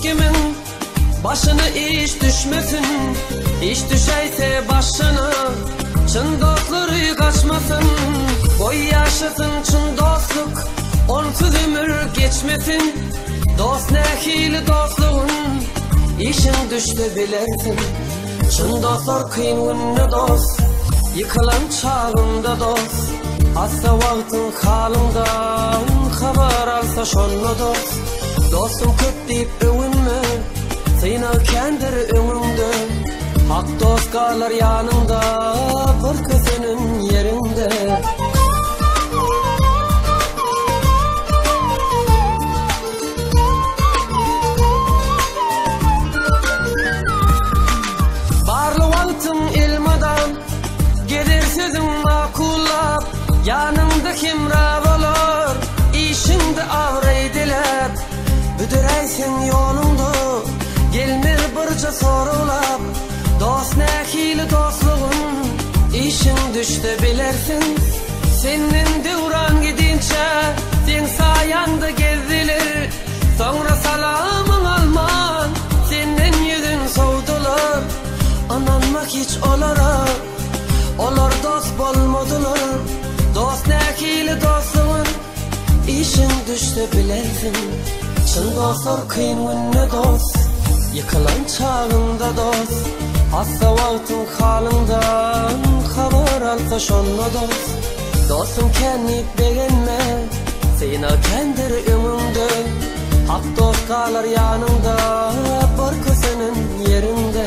kimin başını iş düşmesin. İş düşeyse başına çın dostları kaçmasın. Boy yaşasın çın dostluk, onsuz ömür geçmesin. Dost ne hili dostluğun, işin düştü bilersin. Çın dostlar kıyın günne dost, yıkılan çağında dost. Hasta vaktin halından haber alsa şonla dost. Dostum köp deyip övünme, sıyna kendir önünde. Hak dost kalır yanında, bir kızının yerinde. Barlı vaktin ilmadan, gelir sözün makullap. Yanımda kim rav olur, işinde avreydiler. Büdüreysin yolunda, gelmir birce sorulap. Dost ne hili dostluğun, işin düştü bilersin. Senin devran gidince, sen sayanda gezilir. Sonra salamın alman, senin yüzün soğudular. Ananmak hiç olara, olar dost bolmadılar. Dost ne hili dostluğun, işin düştü bilersin. Çın dostlar kıyın günne dost, yıkılan çağında dost. Hasta vaktin halından haber alsa şonla dost. Dostum kendip beğenme, sıyna kendir önünde. Hak dost kalır yanında, bir kızının yerinde.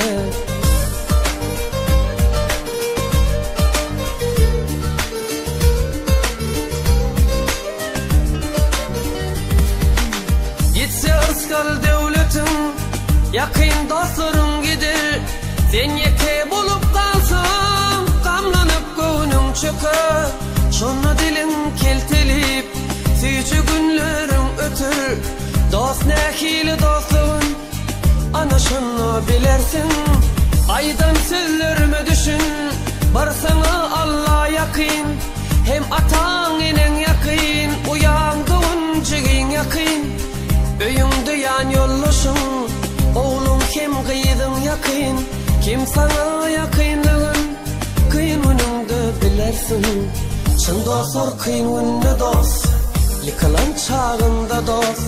Gitse ıskal devletin, yakın dostların gider. Sen yeke bulup kalsın, kamlanıp gönlüm çöker. Şonna dilin keltelip, suyucu günlerin ötür. Dost ne hili dostluğun, ana şunu bilersin. Aydan sözlerime düşün, barsana Allah yakın. Hem atan inen yakın, uyandığın cigin yakın. Öyümde yan yollaşın, oğlum kim kıydın yakın. Kim sana yakınlığın, kıyın önünde bilersin. Çın dostlar kıyın önünde dost, yıkılan çağında dost.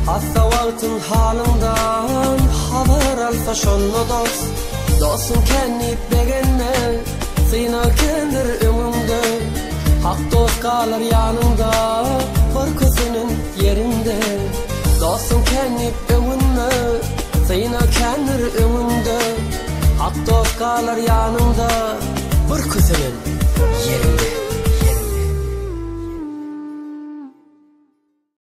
Hasta vaktin halından haber alsa şonla dost. Dostum kendip beğenme, sıyna kendir önünde. Hak dost kalır yanında, bir kızının yerinde. Dostum kendip övünme, sıyna kendir önünde. Hak dost kalır yanında, bir kızının yerinde.